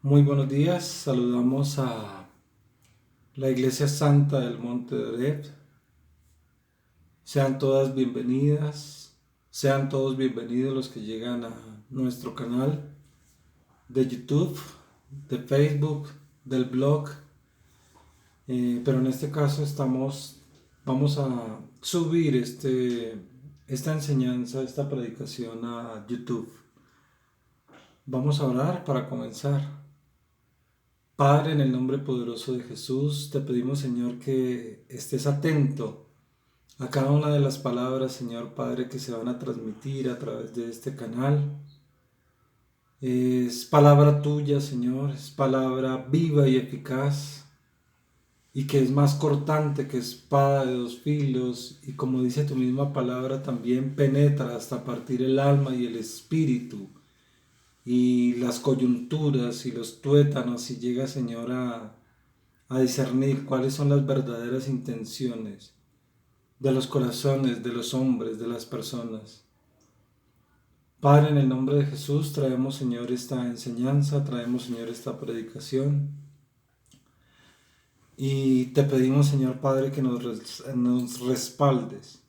Muy buenos días, saludamos a la Iglesia Santa del Monte de Oreb. Sean todas bienvenidas, sean todos bienvenidos los que llegan a nuestro canal de YouTube, de Facebook, del blog. Pero en este caso vamos a subir esta enseñanza, esta predicación a YouTube. Vamos a orar para comenzar. Padre, en el nombre poderoso de Jesús, te pedimos, Señor, que estés atento a cada una de las palabras, Señor Padre, que se van a transmitir a través de este canal. Es palabra tuya, Señor, es palabra viva y eficaz, y que es más cortante que espada de dos filos, y como dice tu misma palabra, también penetra hasta partir el alma y el espíritu, y las coyunturas y los tuétanos, y llega, Señor, a discernir cuáles son las verdaderas intenciones de los corazones, de los hombres, de las personas. Padre, en el nombre de Jesús traemos, Señor, esta enseñanza, traemos, Señor, esta predicación, y te pedimos, Señor Padre, que nos respaldes.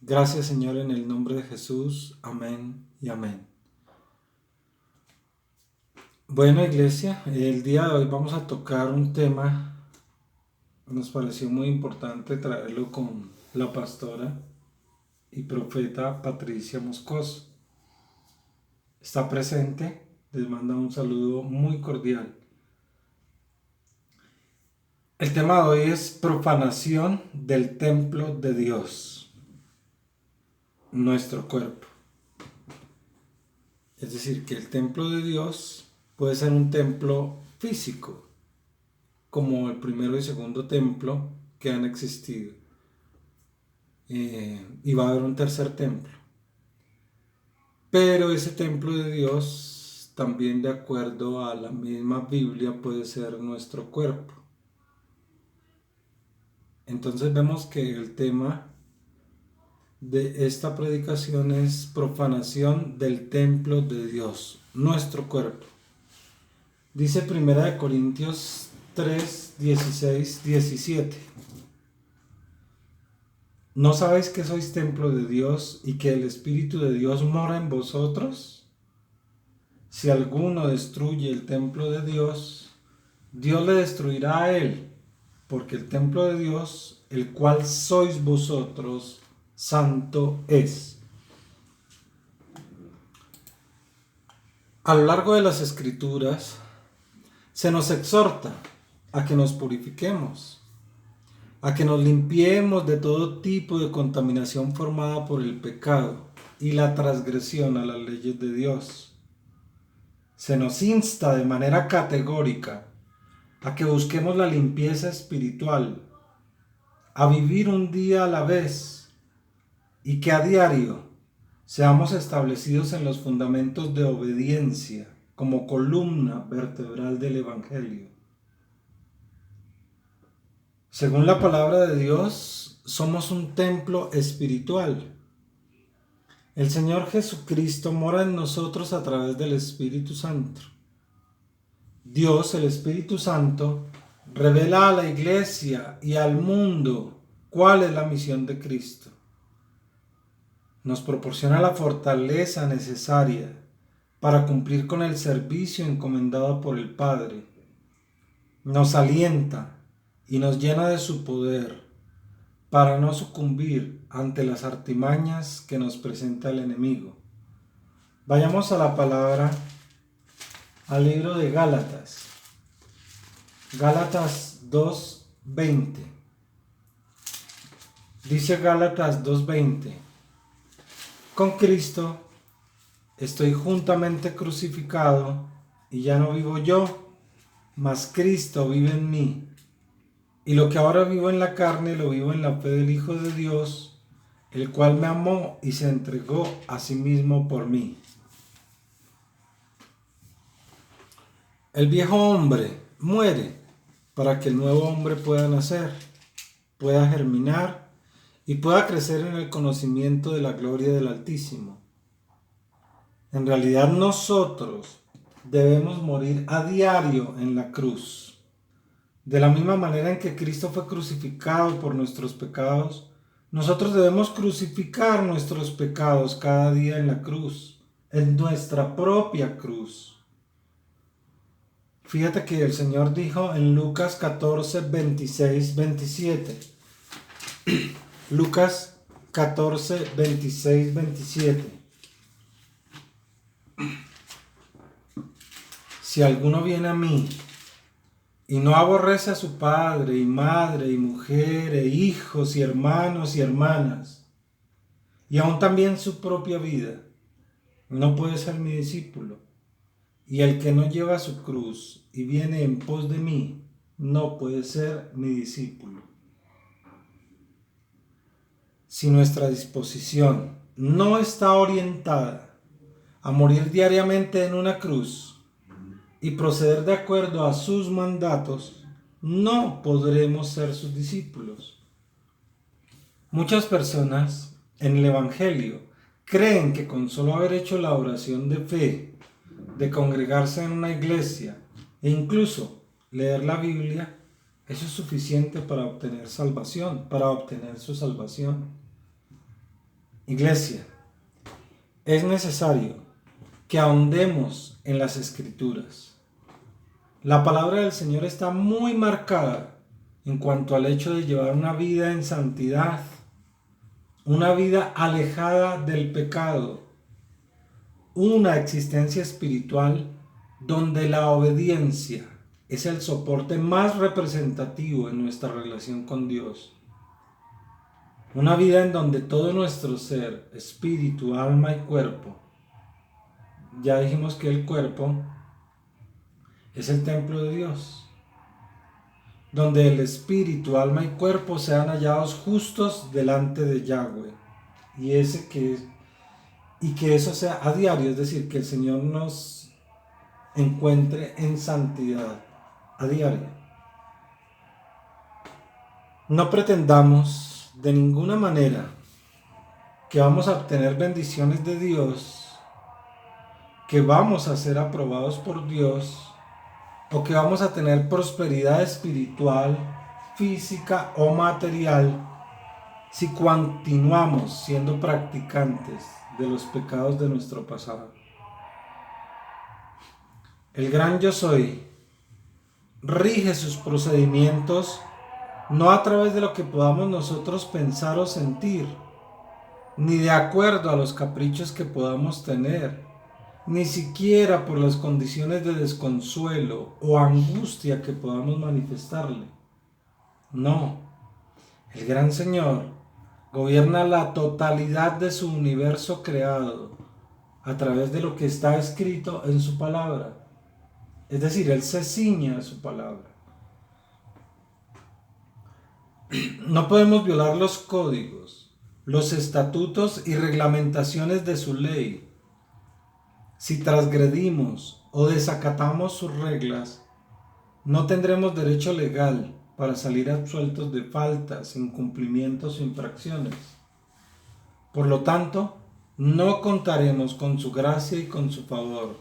Gracias, Señor, en el nombre de Jesús. Amén y amén. Bueno, iglesia, el día de hoy vamos a tocar un tema que nos pareció muy importante traerlo con la pastora y profeta Patricia Moscoso. Está presente, les manda un saludo muy cordial. El tema de hoy es profanación del templo de Dios, nuestro cuerpo. Es decir, que el templo de Dios puede ser un templo físico, como el primero y segundo templo que han existido. Y va a haber un tercer templo. Pero ese templo de Dios, también de acuerdo a la misma Biblia, puede ser nuestro cuerpo. Entonces vemos que el tema de esta predicación es profanación del templo de Dios, nuestro cuerpo. Dice 1 Corintios 3, 16, 17. ¿No sabéis que sois templo de Dios y que el Espíritu de Dios mora en vosotros? Si alguno destruye el templo de Dios, Dios le destruirá a él, porque el templo de Dios, el cual sois vosotros, santo es. A lo largo de las Escrituras se nos exhorta a que nos purifiquemos, a que nos limpiemos de todo tipo de contaminación formada por el pecado y la transgresión a las leyes de Dios. Se nos insta de manera categórica a que busquemos la limpieza espiritual, a vivir un día a la vez y que a diario seamos establecidos en los fundamentos de obediencia como columna vertebral del Evangelio. Según la palabra de Dios, somos un templo espiritual. El Señor Jesucristo mora en nosotros a través del Espíritu Santo. Dios, el Espíritu Santo, revela a la iglesia y al mundo cuál es la misión de Cristo. Nos proporciona la fortaleza necesaria para cumplir con el servicio encomendado por el Padre. Nos alienta y nos llena de su poder para no sucumbir ante las artimañas que nos presenta el enemigo. Vayamos a la palabra, al libro de Gálatas. Gálatas 2:20. Dice Gálatas 2:20. Con Cristo estoy juntamente crucificado, y ya no vivo yo, mas Cristo vive en mí. Y lo que ahora vivo en la carne, lo vivo en la fe del Hijo de Dios, el cual me amó y se entregó a sí mismo por mí. El viejo hombre muere para que el nuevo hombre pueda nacer, pueda germinar y pueda crecer en el conocimiento de la gloria del Altísimo. En realidad nosotros debemos morir a diario en la cruz. De la misma manera en que Cristo fue crucificado por nuestros pecados, nosotros debemos crucificar nuestros pecados cada día en la cruz, en nuestra propia cruz. Fíjate que el Señor dijo en Lucas 14, 26, 27. Lucas 14, 26, 27. Si alguno viene a mí y no aborrece a su padre y madre y mujer e hijos y hermanos y hermanas, y aún también su propia vida, no puede ser mi discípulo. Y el que no lleva su cruz y viene en pos de mí, no puede ser mi discípulo. Si nuestra disposición no está orientada a morir diariamente en una cruz y proceder de acuerdo a sus mandatos, no podremos ser sus discípulos. Muchas personas en el Evangelio creen que con solo haber hecho la oración de fe, de congregarse en una iglesia e incluso leer la Biblia, eso es suficiente para obtener salvación, para obtener su salvación. Iglesia, es necesario que ahondemos en las Escrituras. La palabra del Señor está muy marcada en cuanto al hecho de llevar una vida en santidad, una vida alejada del pecado, una existencia espiritual donde la obediencia es el soporte más representativo en nuestra relación con Dios. Una vida en donde todo nuestro ser, espíritu, alma y cuerpo, ya dijimos que el cuerpo es el templo de Dios, donde el espíritu, alma y cuerpo sean hallados justos delante de Yahweh, y que eso sea a diario, es decir, que el Señor nos encuentre en santidad a diario. No pretendamos de ninguna manera que vamos a obtener bendiciones de Dios, que vamos a ser aprobados por Dios, o que vamos a tener prosperidad espiritual, física o material si continuamos siendo practicantes de los pecados de nuestro pasado. El gran yo soy rige sus procedimientos no a través de lo que podamos nosotros pensar o sentir, ni de acuerdo a los caprichos que podamos tener, ni siquiera por las condiciones de desconsuelo o angustia que podamos manifestarle. No, el gran Señor gobierna la totalidad de su universo creado a través de lo que está escrito en su palabra. Es decir, Él se ciñe a su palabra. No podemos violar los códigos, los estatutos y reglamentaciones de su ley. Si transgredimos o desacatamos sus reglas, no tendremos derecho legal para salir absueltos de faltas, incumplimientos o infracciones. Por lo tanto, no contaremos con su gracia y con su favor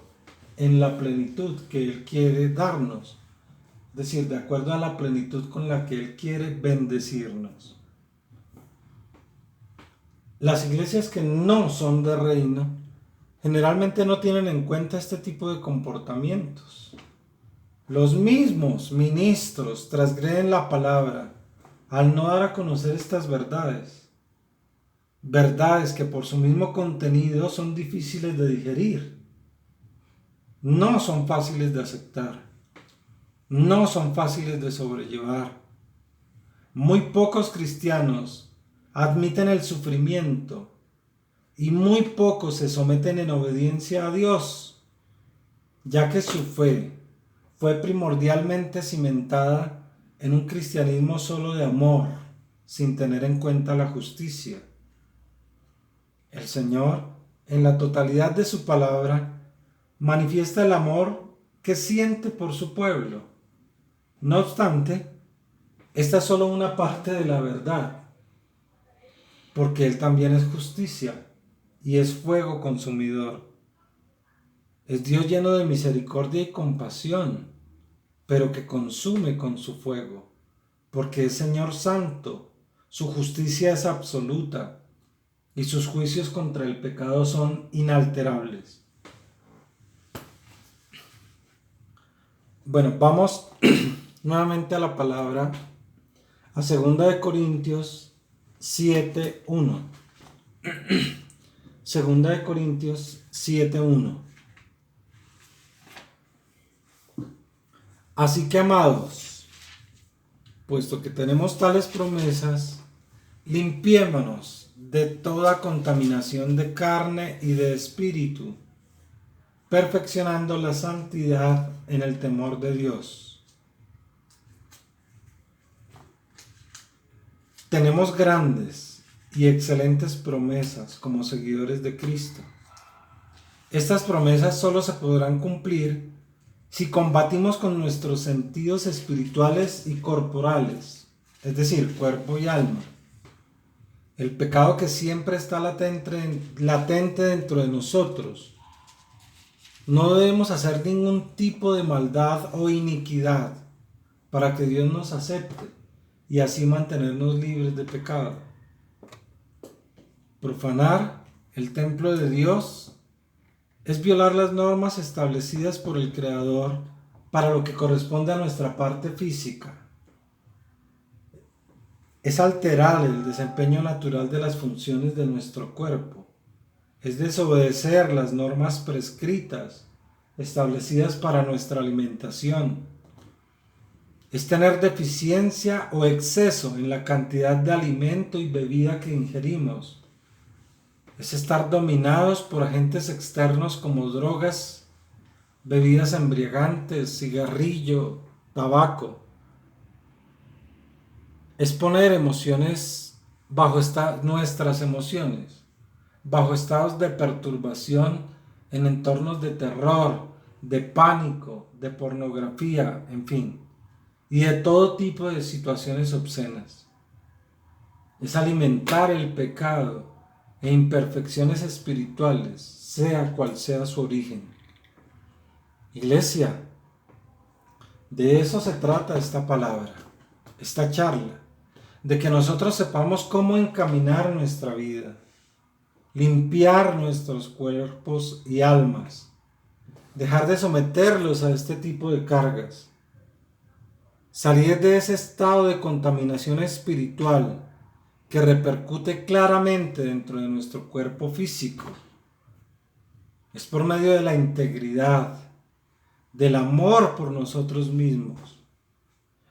en la plenitud que Él quiere darnos, es decir, de acuerdo a la plenitud con la que Él quiere bendecirnos. Las iglesias que no son de reino generalmente no tienen en cuenta este tipo de comportamientos. Los mismos ministros transgreden la palabra al no dar a conocer estas verdades. Verdades que por su mismo contenido son difíciles de digerir. No son fáciles de aceptar. No son fáciles de sobrellevar. Muy pocos cristianos admiten el sufrimiento y muy pocos se someten en obediencia a Dios, ya que su fe fue primordialmente cimentada en un cristianismo solo de amor, sin tener en cuenta la justicia. El Señor, en la totalidad de su palabra, manifiesta el amor que siente por su pueblo. No obstante, esta es solo una parte de la verdad, porque Él también es justicia y es fuego consumidor. Es Dios lleno de misericordia y compasión, pero que consume con su fuego, porque es Señor santo, su justicia es absoluta y sus juicios contra el pecado son inalterables. Bueno, vamos nuevamente a la palabra, a 2 Corintios 7:1. 2 Corintios 7:1. Así que, amados, puesto que tenemos tales promesas, limpiémonos de toda contaminación de carne y de espíritu, perfeccionando la santidad en el temor de Dios. Tenemos grandes y excelentes promesas como seguidores de Cristo. Estas promesas solo se podrán cumplir si combatimos con nuestros sentidos espirituales y corporales, es decir, cuerpo y alma. El pecado que siempre está latente dentro de nosotros. No debemos hacer ningún tipo de maldad o iniquidad para que Dios nos acepte y así mantenernos libres de pecado. Profanar el templo de Dios es violar las normas establecidas por el Creador para lo que corresponde a nuestra parte física. Es alterar el desempeño natural de las funciones de nuestro cuerpo. Es desobedecer las normas prescritas establecidas para nuestra alimentación. Es tener deficiencia o exceso en la cantidad de alimento y bebida que ingerimos. Es estar dominados por agentes externos como drogas, bebidas embriagantes, cigarrillo, tabaco. Es poner emociones nuestras emociones bajo estados de perturbación en entornos de terror, de pánico, de pornografía, en fin, y de todo tipo de situaciones obscenas. Es alimentar el pecado e imperfecciones espirituales, sea cual sea su origen. Iglesia, de eso se trata esta palabra, esta charla, de que nosotros sepamos cómo encaminar nuestra vida, limpiar nuestros cuerpos y almas, dejar de someterlos a este tipo de cargas, salir de ese estado de contaminación espiritual que repercute claramente dentro de nuestro cuerpo físico. Es por medio de la integridad, del amor por nosotros mismos.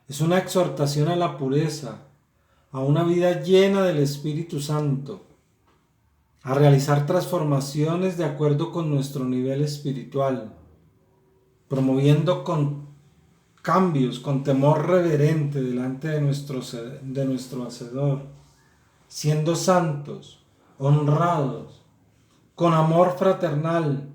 Es una exhortación a la pureza, a una vida llena del Espíritu Santo, a realizar transformaciones de acuerdo con nuestro nivel espiritual, promoviendo con cambios con temor reverente delante de nuestro Hacedor, siendo santos, honrados, con amor fraternal,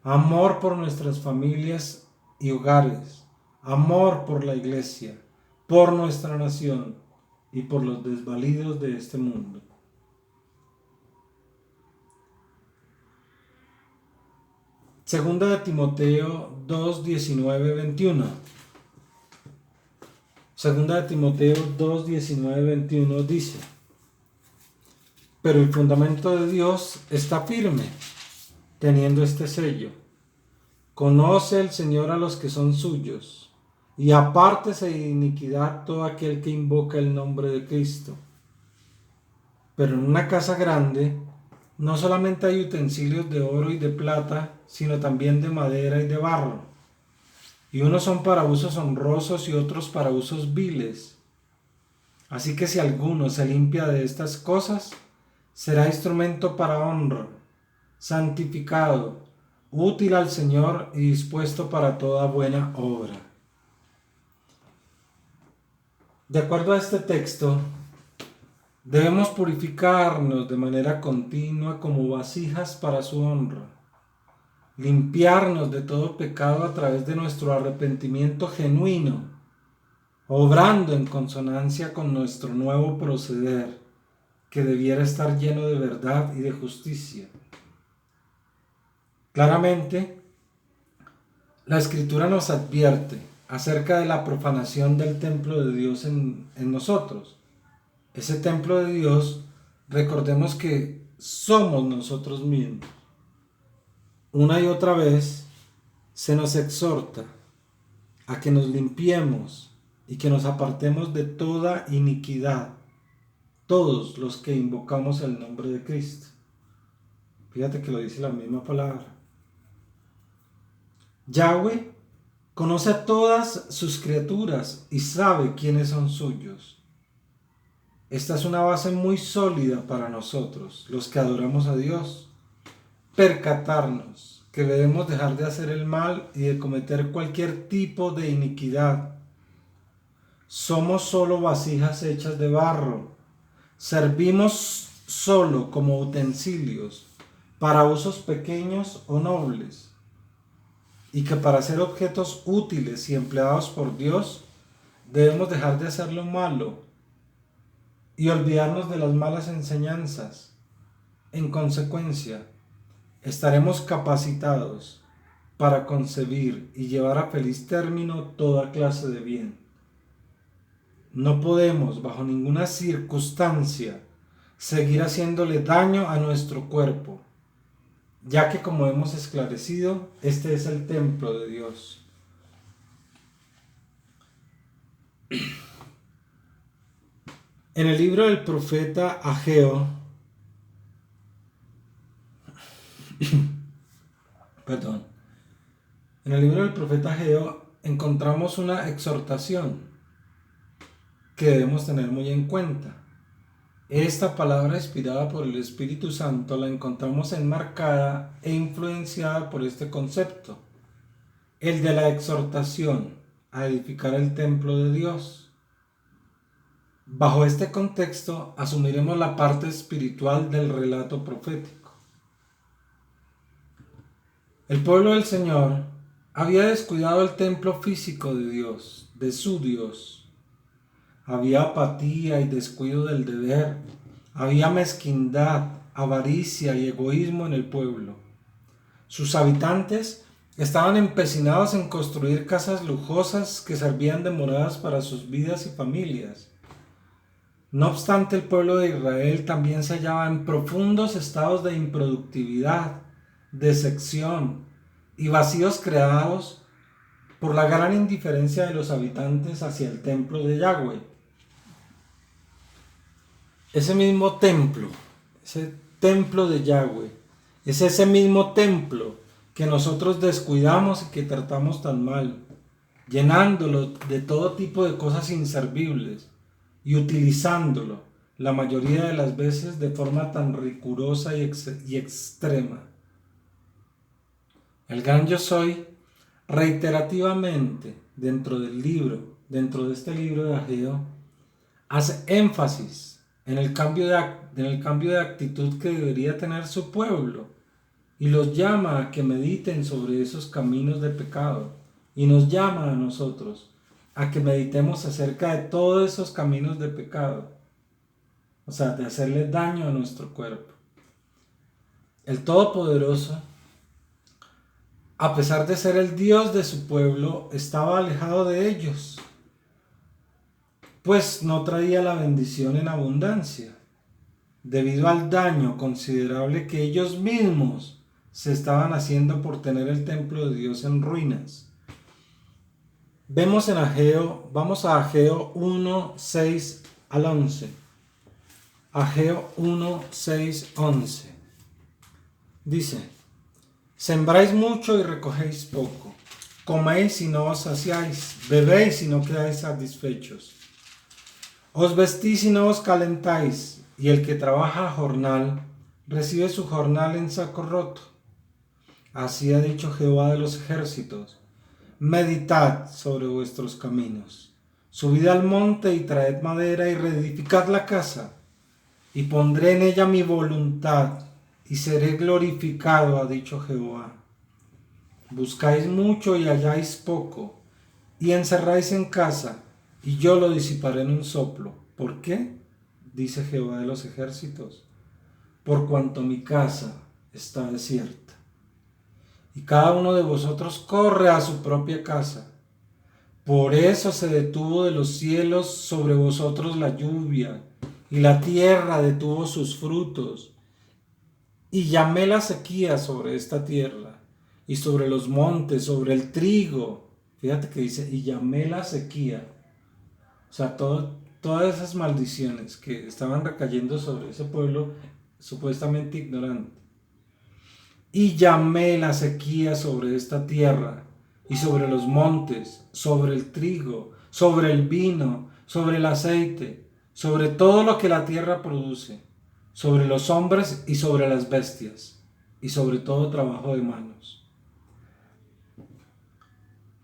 amor por nuestras familias y hogares, amor por la iglesia, por nuestra nación y por los desvalidos de este mundo. Segunda de Timoteo 2, 19, 21. Segunda de Timoteo 2, 19, 21 dice: pero el fundamento de Dios está firme, teniendo este sello: conoce el Señor a los que son suyos, y apártese de iniquidad todo aquel que invoca el nombre de Cristo. Pero en una casa grande no solamente hay utensilios de oro y de plata, sino también de madera y de barro, y unos son para usos honrosos y otros para usos viles. Así que si alguno se limpia de estas cosas, será instrumento para honra, santificado, útil al Señor y dispuesto para toda buena obra. De acuerdo a este texto, debemos purificarnos de manera continua como vasijas para su honra, limpiarnos de todo pecado a través de nuestro arrepentimiento genuino, obrando en consonancia con nuestro nuevo proceder, que debiera estar lleno de verdad y de justicia. Claramente, La Escritura nos advierte acerca de la profanación del templo de Dios en nosotros. Ese templo de Dios, recordemos que somos nosotros mismos. Una y otra vez se nos exhorta a que nos limpiemos y que nos apartemos de toda iniquidad, todos los que invocamos el nombre de Cristo. Fíjate que lo dice la misma palabra. Yahweh conoce a todas sus criaturas y sabe quiénes son suyos. Esta es una base muy sólida para nosotros, los que adoramos a Dios. Percatarnos que debemos dejar de hacer el mal y de cometer cualquier tipo de iniquidad. Somos solo vasijas hechas de barro. Servimos solo como utensilios para usos pequeños o nobles. Y que para ser objetos útiles y empleados por Dios, debemos dejar de hacer lo malo y olvidarnos de las malas enseñanzas. En consecuencia, estaremos capacitados para concebir y llevar a feliz término toda clase de bien. No podemos, bajo ninguna circunstancia, seguir haciéndole daño a nuestro cuerpo, ya que, como hemos esclarecido, este es el templo de Dios. En el libro del profeta Ageo, en el libro del profeta Ageo encontramos una exhortación que debemos tener muy en cuenta. Esta palabra inspirada por el Espíritu Santo la encontramos enmarcada e influenciada por este concepto, el de la exhortación a edificar el templo de Dios. Bajo este contexto asumiremos la parte espiritual del relato profético. El pueblo del Señor había descuidado el templo físico de Dios, de su Dios. Había apatía y descuido del deber. Había mezquindad, avaricia y egoísmo en el pueblo. Sus habitantes estaban empecinados en construir casas lujosas que servían de moradas para sus vidas y familias. No obstante, el pueblo de Israel también se hallaba en profundos estados de improductividad, decepción y vacíos creados por la gran indiferencia de los habitantes hacia el templo de Yahweh. Ese mismo templo, ese templo de Yahweh, es ese mismo templo que nosotros descuidamos y que tratamos tan mal, llenándolo de todo tipo de cosas inservibles y utilizándolo la mayoría de las veces de forma tan rigurosa y extrema. El gran Yo Soy, reiterativamente dentro de este libro de Ageo, hace énfasis en el cambio de actitud que debería tener su pueblo y los llama a que mediten sobre esos caminos de pecado y nos llama a nosotros a que meditemos acerca de todos esos caminos de pecado, o sea, de hacerle daño a nuestro cuerpo. El Todopoderoso, a pesar de ser el Dios de su pueblo, estaba alejado de ellos, pues no traía la bendición en abundancia, debido al daño considerable que ellos mismos se estaban haciendo por tener el templo de Dios en ruinas. Vemos en Ageo, vamos a Ageo 1, 6 al 11. Ageo 1, 6, 11. Dice: Sembráis mucho y recogéis poco, coméis y no os saciáis, bebéis y no quedáis satisfechos. Os vestís y no os calentáis, y el que trabaja a jornal recibe su jornal en saco roto. Así ha dicho Jehová de los ejércitos: meditad sobre vuestros caminos, subid al monte y traed madera y reedificad la casa, y pondré en ella mi voluntad, y seré glorificado, ha dicho Jehová. Buscáis mucho y halláis poco, y encerráis en casa, y yo lo disiparé en un soplo. ¿Por qué? Dice Jehová de los ejércitos: por cuanto mi casa está desierta, y cada uno de vosotros corre a su propia casa. Por eso se detuvo de los cielos sobre vosotros la lluvia, y la tierra detuvo sus frutos, y llamé la sequía sobre esta tierra, y sobre los montes, sobre el trigo. Fíjate que dice, y llamé la sequía. O sea, todas esas maldiciones que estaban recayendo sobre ese pueblo supuestamente ignorante. Y llamé la sequía sobre esta tierra, y sobre los montes, sobre el trigo, sobre el vino, sobre el aceite, sobre todo lo que la tierra produce, sobre los hombres y sobre las bestias, y sobre todo trabajo de manos.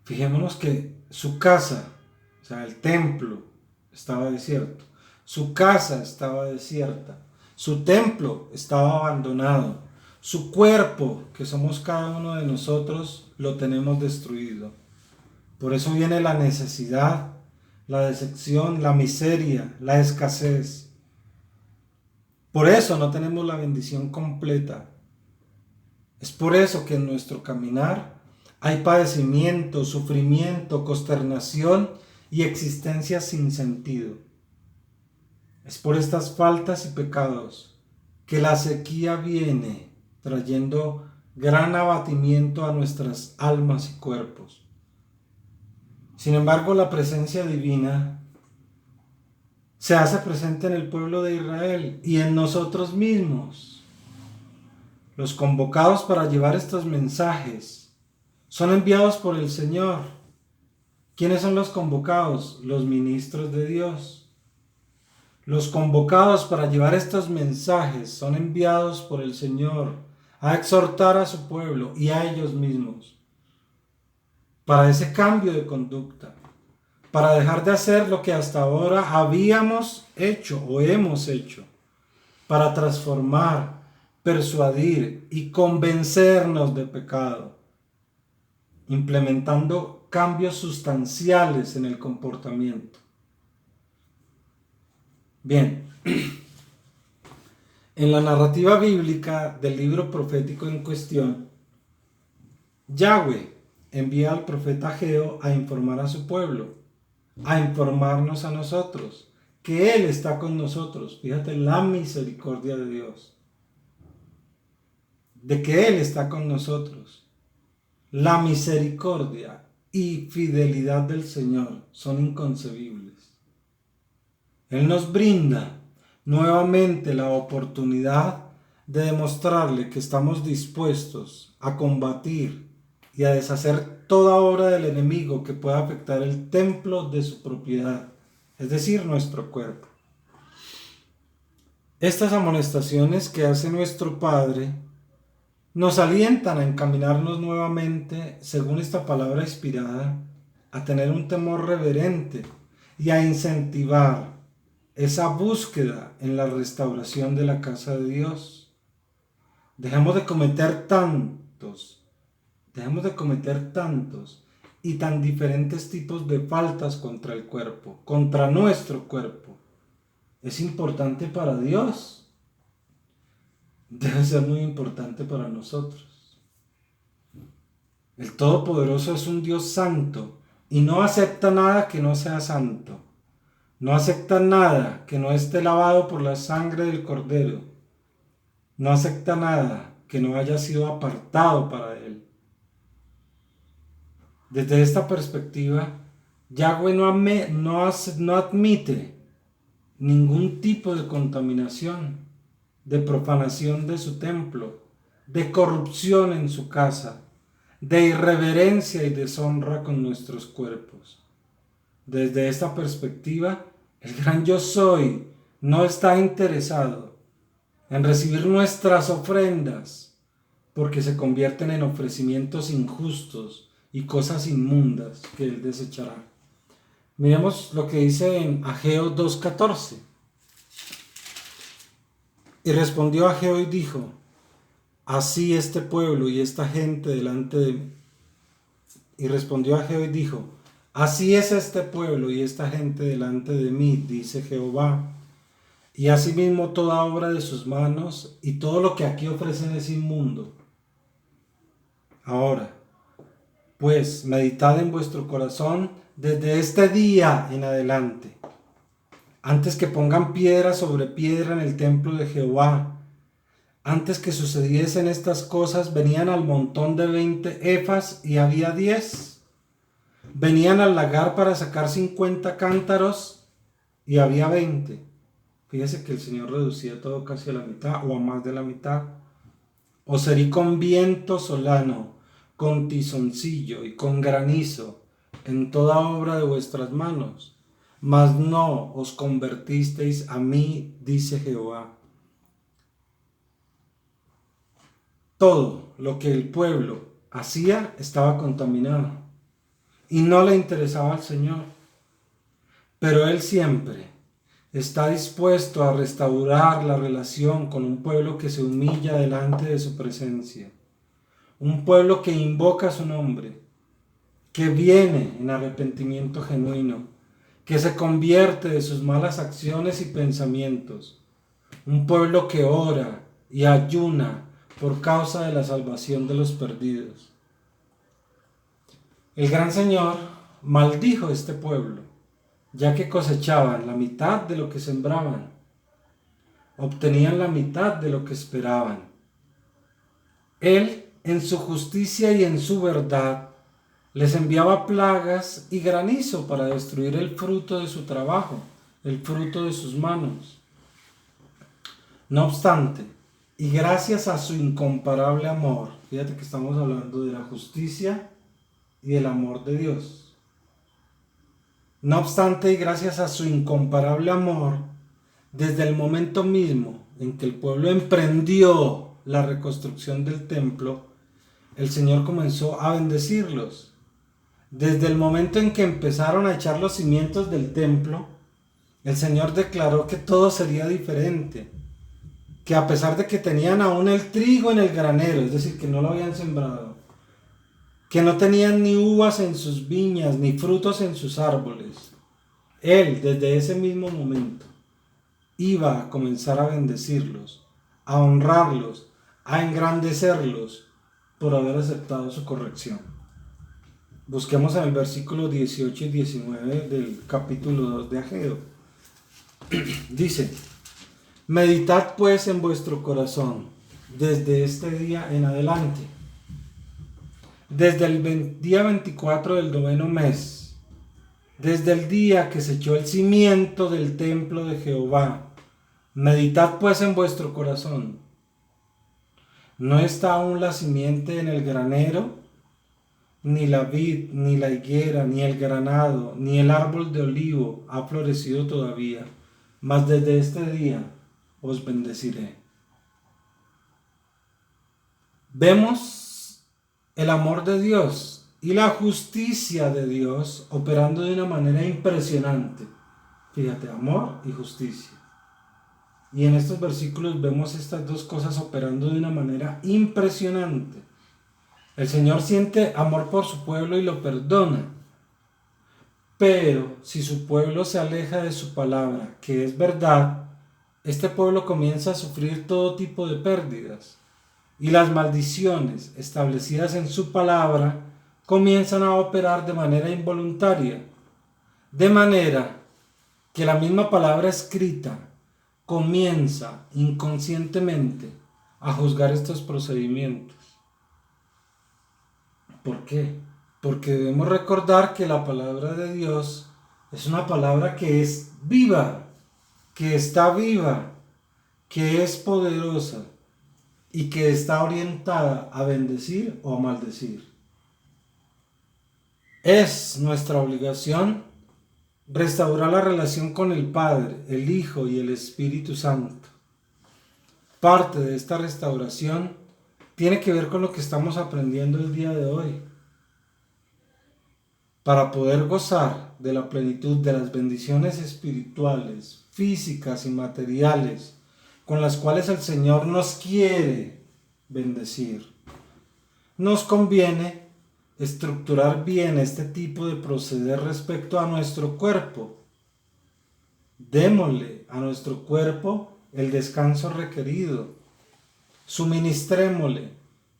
Fijémonos que su casa, o sea, el templo, estaba desierto. Su casa estaba desierta. Su templo estaba abandonado. Su cuerpo, que somos cada uno de nosotros, lo tenemos destruido. Por eso viene la necesidad, la decepción, la miseria, la escasez. Por eso no tenemos la bendición completa. Es por eso que en nuestro caminar hay padecimiento, sufrimiento, consternación y existencia sin sentido. Es por estas faltas y pecados que la sequía viene trayendo gran abatimiento a nuestras almas y cuerpos. Sin embargo, la presencia divina se hace presente en el pueblo de Israel y en nosotros mismos. Los convocados para llevar estos mensajes son enviados por el Señor. ¿Quiénes son los convocados? Los ministros de Dios. Los convocados para llevar estos mensajes son enviados por el Señor a exhortar a su pueblo y a ellos mismos para ese cambio de conducta, para dejar de hacer lo que hasta ahora habíamos hecho o hemos hecho, para transformar, persuadir y convencernos de pecado, implementando cambios sustanciales en el comportamiento. Bien, en la narrativa bíblica del libro profético en cuestión, Yahweh envía al profeta Ageo a informar a su pueblo, a informarnos a nosotros, que Él está con nosotros. Fíjate la misericordia de Dios, de que Él está con nosotros. La misericordia y fidelidad del Señor son inconcebibles. Él nos brinda nuevamente la oportunidad de demostrarle que estamos dispuestos a combatir y a deshacer toda obra del enemigo que pueda afectar el templo de su propiedad, es decir, nuestro cuerpo. Estas amonestaciones que hace nuestro Padre nos alientan a encaminarnos nuevamente, según esta palabra inspirada, a tener un temor reverente y a incentivar esa búsqueda en la restauración de la casa de Dios. Dejemos de cometer tantos y tan diferentes tipos de faltas contra el cuerpo, contra nuestro cuerpo. Es importante para Dios, debe ser muy importante para nosotros. El Todopoderoso es un Dios santo y no acepta nada que no sea santo. No acepta nada que no esté lavado por la sangre del Cordero. No acepta nada que no haya sido apartado para Él. Desde esta perspectiva, Yahweh no admite ningún tipo de contaminación, de profanación de su templo, de corrupción en su casa, de irreverencia y deshonra con nuestros cuerpos. Desde esta perspectiva, el gran Yo Soy no está interesado en recibir nuestras ofrendas porque se convierten en ofrecimientos injustos y cosas inmundas que Él desechará. Miremos lo que dice en Ageo 2:14. Y respondió Ageo y dijo: así este pueblo y esta gente delante de mí. Y respondió Ageo y dijo: así es este pueblo y esta gente delante de mí, dice Jehová. Y asimismo toda obra de sus manos y todo lo que aquí ofrecen es inmundo. Ahora, pues, meditad en vuestro corazón desde este día en adelante, antes que pongan piedra sobre piedra en el templo de Jehová. Antes que sucediesen estas cosas, venían al montón de 20 efas y había 10. Venían al lagar para sacar 50 cántaros y había 20. Fíjese que el Señor reducía todo casi a la mitad o a más de la mitad. Os herí con viento solano, con tizoncillo y con granizo en toda obra de vuestras manos, mas no os convertisteis a mí, dice Jehová. Todo lo que el pueblo hacía estaba contaminado y no le interesaba al Señor, pero Él siempre está dispuesto a restaurar la relación con un pueblo que se humilla delante de su presencia, un pueblo que invoca su nombre, que viene en arrepentimiento genuino, que se convierte de sus malas acciones y pensamientos, un pueblo que ora y ayuna por causa de la salvación de los perdidos. El gran Señor maldijo a este pueblo, ya que cosechaban la mitad de lo que sembraban, obtenían la mitad de lo que esperaban. Él, en su justicia y en su verdad, les enviaba plagas y granizo para destruir el fruto de su trabajo, el fruto de sus manos. No obstante, y gracias a su incomparable amor, fíjate que estamos hablando de la justicia y el amor de Dios. No obstante, y gracias a su incomparable amor, desde el momento mismo en que el pueblo emprendió la reconstrucción del templo, el Señor comenzó a bendecirlos. Desde el momento en que empezaron a echar los cimientos del templo, el Señor declaró que todo sería diferente, que a pesar de que tenían aún el trigo en el granero, es decir, que no lo habían sembrado, que no tenían ni uvas en sus viñas, ni frutos en sus árboles, Él desde ese mismo momento iba a comenzar a bendecirlos, a honrarlos, a engrandecerlos por haber aceptado su corrección. Busquemos en el versículo 18 y 19 del capítulo 2 de Ageo. Dice: meditad pues en vuestro corazón desde este día en adelante, desde el día 24 del 9º mes, desde el día que se echó el cimiento del templo de Jehová. Meditad pues en vuestro corazón. ¿No está aún la simiente en el granero? Ni la vid, ni la higuera, ni el granado, ni el árbol de olivo ha florecido todavía, mas desde este día os bendeciré. Vemos el amor de Dios y la justicia de Dios operando de una manera impresionante. Fíjate, amor y justicia. Y en estos versículos vemos estas dos cosas operando de una manera impresionante. El Señor siente amor por su pueblo y lo perdona. Pero si su pueblo se aleja de su palabra, que es verdad, este pueblo comienza a sufrir todo tipo de pérdidas. Y las maldiciones establecidas en su palabra comienzan a operar de manera involuntaria. De manera que la misma palabra escrita comienza inconscientemente a juzgar estos procedimientos. ¿Por qué? Porque debemos recordar que la palabra de Dios es una palabra que es viva, que está viva, que es poderosa y que está orientada a bendecir o a maldecir. Es nuestra obligación restaurar la relación con el Padre, el Hijo y el Espíritu Santo. Parte de esta restauración tiene que ver con lo que estamos aprendiendo el día de hoy. Para poder gozar de la plenitud de las bendiciones espirituales, físicas y materiales con las cuales el Señor nos quiere bendecir, nos conviene estructurar bien este tipo de proceder respecto a nuestro cuerpo. Démosle a nuestro cuerpo el descanso requerido. Suministrémosle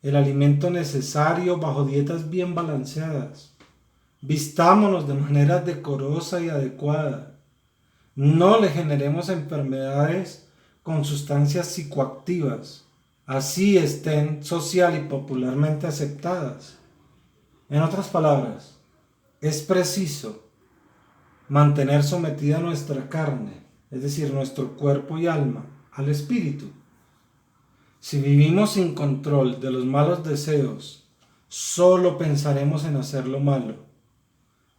el alimento necesario bajo dietas bien balanceadas. Vistámonos de manera decorosa y adecuada. No le generemos enfermedades con sustancias psicoactivas, así estén social y popularmente aceptadas. En otras palabras, es preciso mantener sometida nuestra carne, es decir, nuestro cuerpo y alma, al espíritu. Si vivimos sin control de los malos deseos, solo pensaremos en hacer lo malo.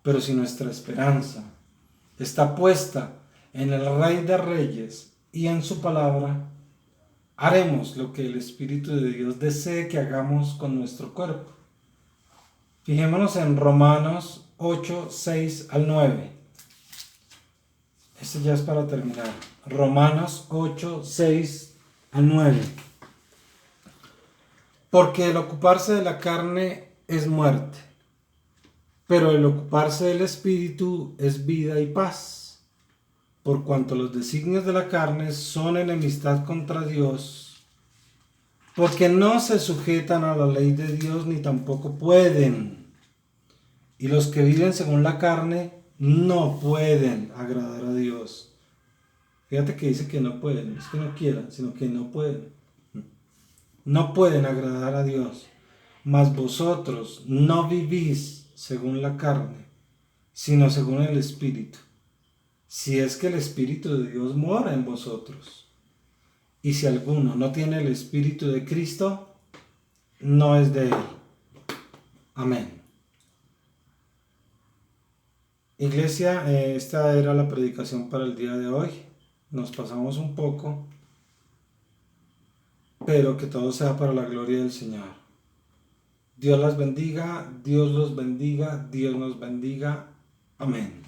Pero si nuestra esperanza está puesta en el Rey de Reyes y en su palabra, haremos lo que el Espíritu de Dios desee que hagamos con nuestro cuerpo. Fijémonos en Romanos 8, 6 al 9. Este ya es para terminar. Romanos 8, 6 al 9. Porque el ocuparse de la carne es muerte, pero el ocuparse del Espíritu es vida y paz, por cuanto los designios de la carne son enemistad contra Dios, porque no se sujetan a la ley de Dios ni tampoco pueden. Y los que viven según la carne no pueden agradar a Dios. Fíjate que dice que no pueden, no es que no quieran, sino que no pueden. No pueden agradar a Dios. Mas vosotros no vivís según la carne, sino según el Espíritu. Si es que el Espíritu de Dios mora en vosotros. Y si alguno no tiene el Espíritu de Cristo, no es de él. Amén. Iglesia, esta era la predicación para el día de hoy. Nos pasamos un poco, pero que todo sea para la gloria del Señor. Dios las bendiga, Dios los bendiga, Dios nos bendiga. Amén.